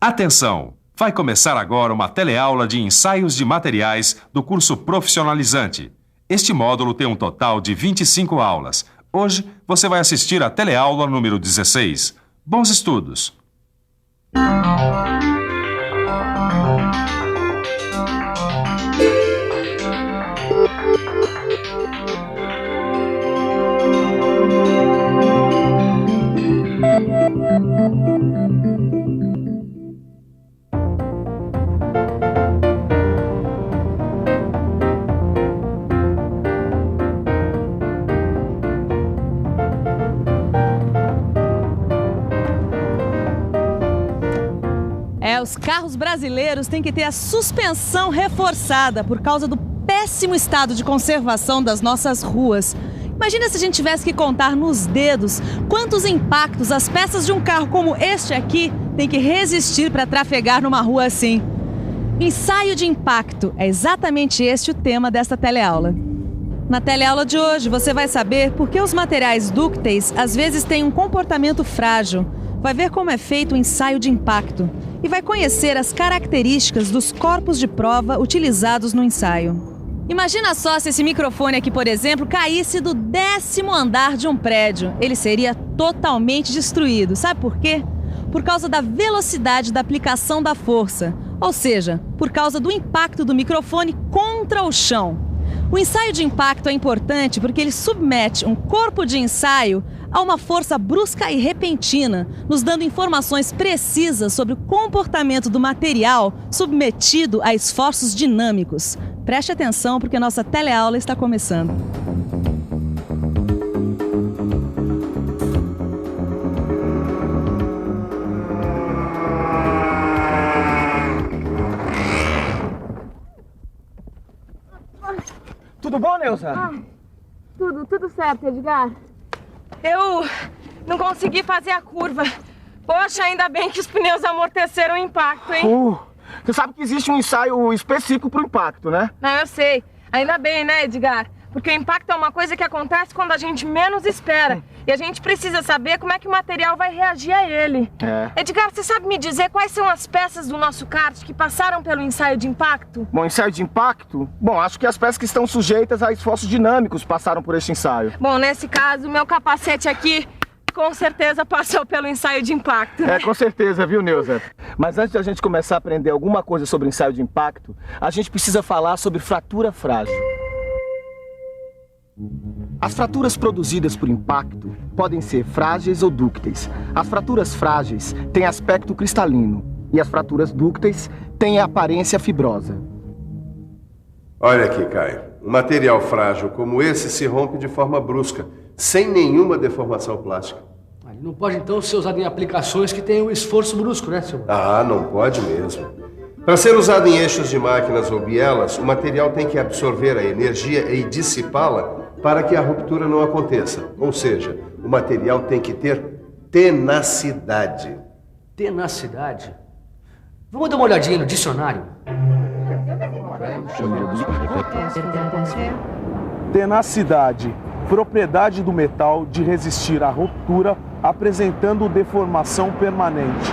Atenção! Vai começar agora uma teleaula de ensaios de materiais do curso profissionalizante. Este módulo tem um total de 25 aulas. Hoje você vai assistir a teleaula número 16. Bons estudos! Os carros brasileiros têm que ter a suspensão reforçada por causa do péssimo estado de conservação das nossas ruas. Imagina se a gente tivesse que contar nos dedos quantos impactos as peças de um carro como este aqui têm que resistir para trafegar numa rua assim. Ensaio de impacto é exatamente este o tema desta teleaula. Na teleaula de hoje você vai saber por que os materiais dúcteis às vezes têm um comportamento frágil. Vai ver como é feito o ensaio de impacto e vai conhecer as características dos corpos de prova utilizados no ensaio. Imagina só se esse microfone aqui, por exemplo, caísse do 10º andar de um prédio. Ele seria totalmente destruído. Sabe por quê? Por causa da velocidade da aplicação da força, ou seja, por causa do impacto do microfone contra o chão. O ensaio de impacto é importante porque ele submete um corpo de ensaio a uma força brusca e repentina, nos dando informações precisas sobre o comportamento do material submetido a esforços dinâmicos. Preste atenção porque nossa teleaula está começando. Tudo bom, Neuza? Tudo certo, Edgar. Eu não consegui fazer a curva. Poxa, ainda bem que os pneus amorteceram o impacto, hein? Você sabe que existe um ensaio específico pro impacto, né? Não, eu sei. Ainda bem, né, Edgar? Porque o impacto é uma coisa que acontece quando a gente menos espera. E a gente precisa saber como é que o material vai reagir a ele. Edgar, você sabe me dizer quais são as peças do nosso kart que passaram pelo ensaio de impacto? Bom, ensaio de impacto? Bom, acho que as peças que estão sujeitas a esforços dinâmicos passaram por este ensaio. Bom, nesse caso, o meu capacete aqui com certeza passou pelo ensaio de impacto. Com certeza, viu, Neuza? Mas antes de a gente começar a aprender alguma coisa sobre ensaio de impacto, a gente precisa falar sobre fratura frágil. As fraturas produzidas por impacto podem ser frágeis ou dúcteis. As fraturas frágeis têm aspecto cristalino e as fraturas dúcteis têm aparência fibrosa. Olha aqui, Caio. Um material frágil como esse se rompe de forma brusca, sem nenhuma deformação plástica. Ele não pode, então, ser usado em aplicações que tenham esforço brusco, né, senhor? Não pode mesmo. Para ser usado em eixos de máquinas ou bielas, o material tem que absorver a energia e dissipá-la para que a ruptura não aconteça. Ou seja, o material tem que ter tenacidade. Tenacidade? Vamos dar uma olhadinha no dicionário. Tenacidade, propriedade do metal de resistir à ruptura, apresentando deformação permanente.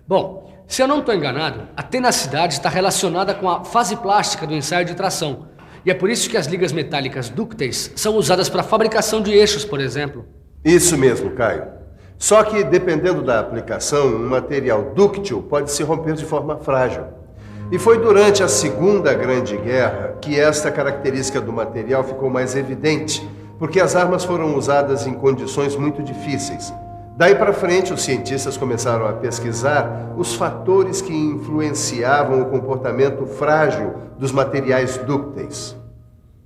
Bom, se eu não estou enganado, a tenacidade está relacionada com a fase plástica do ensaio de tração. E é por isso que as ligas metálicas dúcteis são usadas para a fabricação de eixos, por exemplo. Isso mesmo, Caio. Só que, dependendo da aplicação, um material dúctil pode se romper de forma frágil. E foi durante a Segunda Grande Guerra que esta característica do material ficou mais evidente, porque as armas foram usadas em condições muito difíceis. Daí para frente, os cientistas começaram a pesquisar os fatores que influenciavam o comportamento frágil dos materiais dúcteis.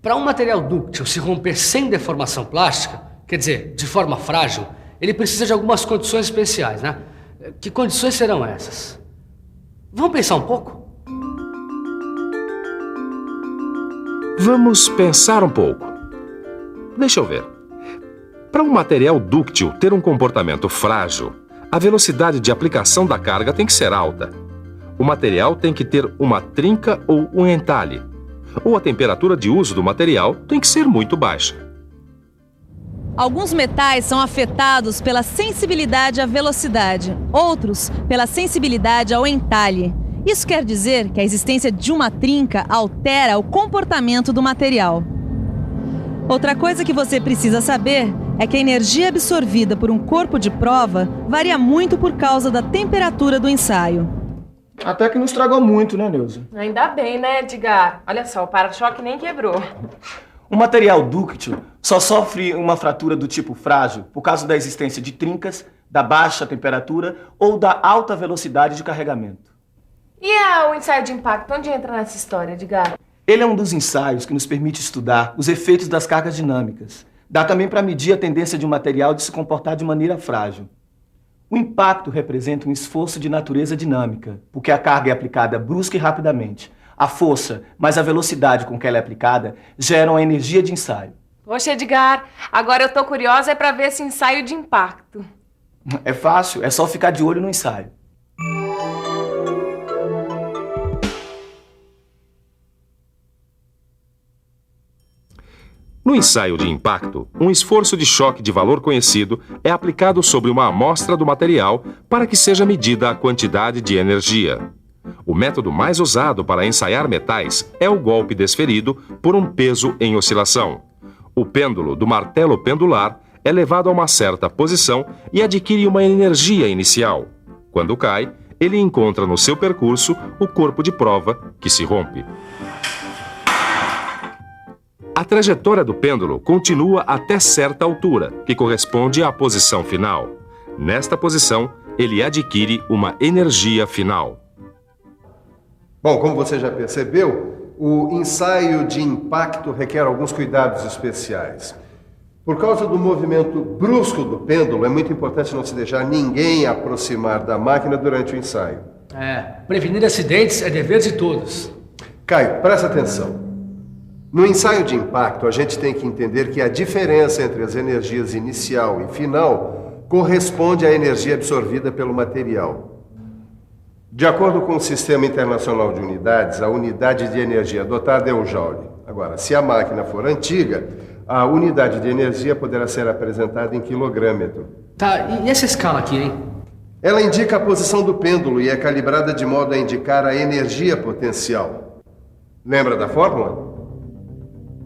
Para um material dúctil se romper sem deformação plástica, quer dizer, de forma frágil, ele precisa de algumas condições especiais, né? Que condições serão essas? Vamos pensar um pouco? Vamos pensar um pouco. Deixa eu ver. Para um material dúctil ter um comportamento frágil, a velocidade de aplicação da carga tem que ser alta. O material tem que ter uma trinca ou um entalhe. Ou a temperatura de uso do material tem que ser muito baixa. Alguns metais são afetados pela sensibilidade à velocidade, outros pela sensibilidade ao entalhe. Isso quer dizer que a existência de uma trinca altera o comportamento do material. Outra coisa que você precisa saber é que a energia absorvida por um corpo de prova varia muito por causa da temperatura do ensaio. Até que não estragou muito, né, Neuza? Ainda bem, né, Edgar? Olha só, o para-choque nem quebrou. O material dúctil só sofre uma fratura do tipo frágil por causa da existência de trincas, da baixa temperatura ou da alta velocidade de carregamento. E o ensaio de impacto, onde entra nessa história, Edgar? Ele é um dos ensaios que nos permite estudar os efeitos das cargas dinâmicas. Dá também para medir a tendência de um material de se comportar de maneira frágil. O impacto representa um esforço de natureza dinâmica, porque a carga é aplicada brusca e rapidamente. A força, mais a velocidade com que ela é aplicada, geram a energia de ensaio. Poxa, Edgar, agora eu tô curiosa para ver esse ensaio de impacto. É fácil, é só ficar de olho no ensaio. No ensaio de impacto, um esforço de choque de valor conhecido é aplicado sobre uma amostra do material para que seja medida a quantidade de energia. O método mais usado para ensaiar metais é o golpe desferido por um peso em oscilação. O pêndulo do martelo pendular é levado a uma certa posição e adquire uma energia inicial. Quando cai, ele encontra no seu percurso o corpo de prova, que se rompe. A trajetória do pêndulo continua até certa altura, que corresponde à posição final. Nesta posição, ele adquire uma energia final. Bom, como você já percebeu, o ensaio de impacto requer alguns cuidados especiais. Por causa do movimento brusco do pêndulo, é muito importante não se deixar ninguém aproximar da máquina durante o ensaio. Prevenir acidentes é dever de todos. Caio, presta atenção. No ensaio de impacto, a gente tem que entender que a diferença entre as energias inicial e final corresponde à energia absorvida pelo material. De acordo com o Sistema Internacional de Unidades, a unidade de energia adotada é o joule. Agora, se a máquina for antiga, a unidade de energia poderá ser apresentada em quilogrâmetro. Tá, e essa escala aqui, hein? Ela indica a posição do pêndulo e é calibrada de modo a indicar a energia potencial. Lembra da fórmula?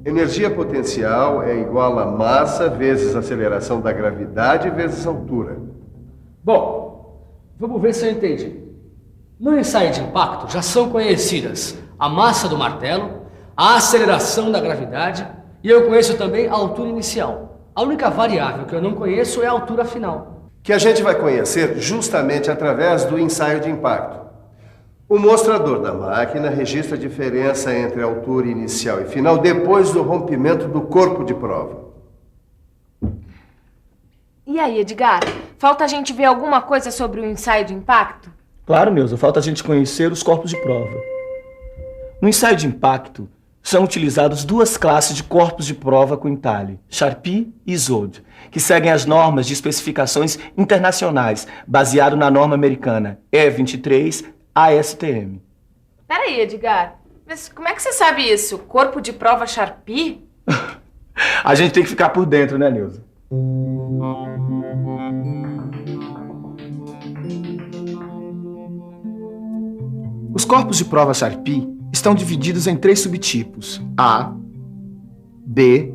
Energia potencial é igual a massa vezes aceleração da gravidade vezes altura. Bom, vamos ver se eu entendi. No ensaio de impacto já são conhecidas a massa do martelo, a aceleração da gravidade e eu conheço também a altura inicial. A única variável que eu não conheço é a altura final. Que a gente vai conhecer justamente através do ensaio de impacto. O mostrador da máquina registra a diferença entre a altura inicial e final depois do rompimento do corpo de prova. E aí, Edgar? Falta a gente ver alguma coisa sobre o ensaio de impacto? Claro, Neuza, falta a gente conhecer os corpos de prova. No ensaio de impacto, são utilizadas duas classes de corpos de prova com entalhe, Charpy e Isod, que seguem as normas de especificações internacionais, baseado na norma americana E23 ASTM. Peraí, Edgar, mas como é que você sabe isso? Corpo de prova Charpy? A gente tem que ficar por dentro, né, Neuza? Os corpos de prova Charpy estão divididos em 3 subtipos, A, B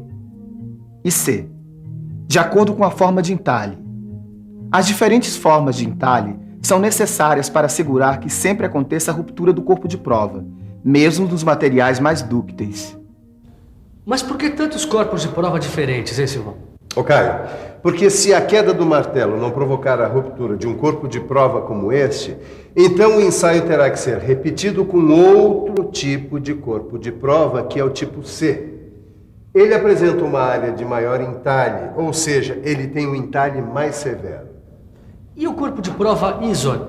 e C, de acordo com a forma de entalhe. As diferentes formas de entalhe são necessárias para assegurar que sempre aconteça a ruptura do corpo de prova, mesmo dos materiais mais dúcteis. Mas por que tantos corpos de prova diferentes, hein, Silvão? Ô Caio, porque se a queda do martelo não provocar a ruptura de um corpo de prova como este, então o ensaio terá que ser repetido com outro tipo de corpo de prova, que é o tipo C. Ele apresenta uma área de maior entalhe, ou seja, ele tem um entalhe mais severo. E o corpo de prova Isod?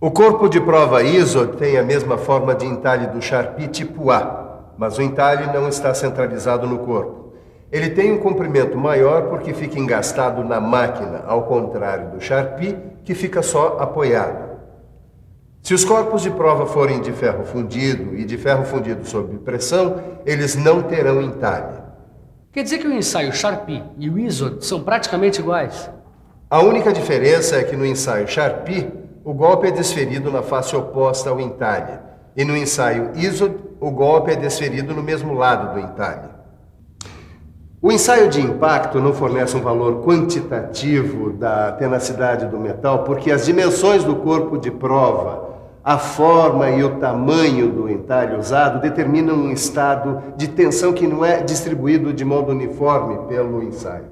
O corpo de prova Isod tem a mesma forma de entalhe do Charpy tipo A, mas o entalhe não está centralizado no corpo. Ele tem um comprimento maior porque fica engastado na máquina, ao contrário do Charpy, que fica só apoiado. Se os corpos de prova forem de ferro fundido e de ferro fundido sob pressão, eles não terão entalhe. Quer dizer que o ensaio Charpy e o ISOD são praticamente iguais? A única diferença é que no ensaio Charpy, o golpe é desferido na face oposta ao entalhe. E no ensaio ISOD, o golpe é desferido no mesmo lado do entalhe. O ensaio de impacto não fornece um valor quantitativo da tenacidade do metal, porque as dimensões do corpo de prova, a forma e o tamanho do entalhe usado determinam um estado de tensão que não é distribuído de modo uniforme pelo ensaio.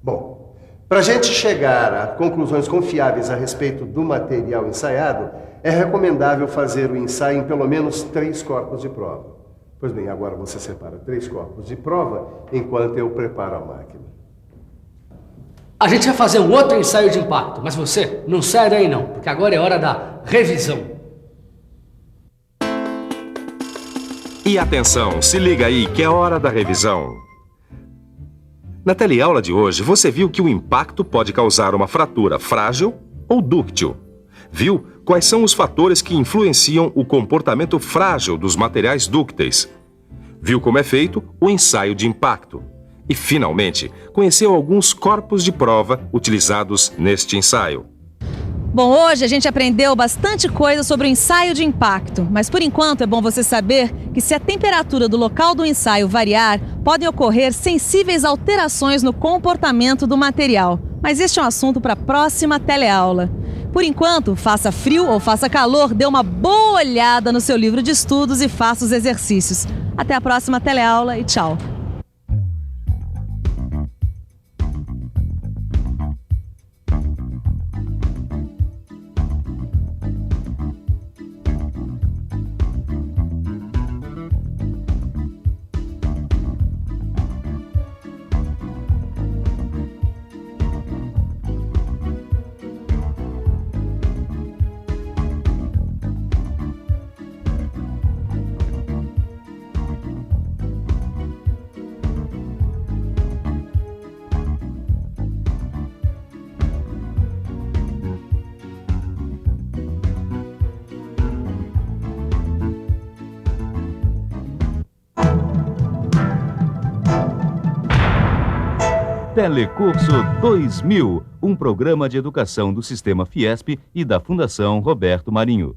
Bom, para a gente chegar a conclusões confiáveis a respeito do material ensaiado, é recomendável fazer o ensaio em pelo menos 3 corpos de prova. Pois bem, agora você separa 3 corpos de prova enquanto eu preparo a máquina. A gente vai fazer um outro ensaio de impacto, mas você não sai daí não, porque agora é hora da revisão. E atenção, se liga aí que é hora da revisão. Na teleaula de hoje, você viu que o impacto pode causar uma fratura frágil ou dúctil. Viu quais são os fatores que influenciam o comportamento frágil dos materiais dúcteis. Viu como é feito o ensaio de impacto. E, finalmente, conheceu alguns corpos de prova utilizados neste ensaio. Bom, hoje a gente aprendeu bastante coisa sobre o ensaio de impacto, mas por enquanto é bom você saber que se a temperatura do local do ensaio variar, podem ocorrer sensíveis alterações no comportamento do material. Mas este é um assunto para a próxima teleaula. Por enquanto, faça frio ou faça calor, dê uma boa olhada no seu livro de estudos e faça os exercícios. Até a próxima teleaula e tchau! Telecurso 2000, um programa de educação do Sistema Fiesp e da Fundação Roberto Marinho.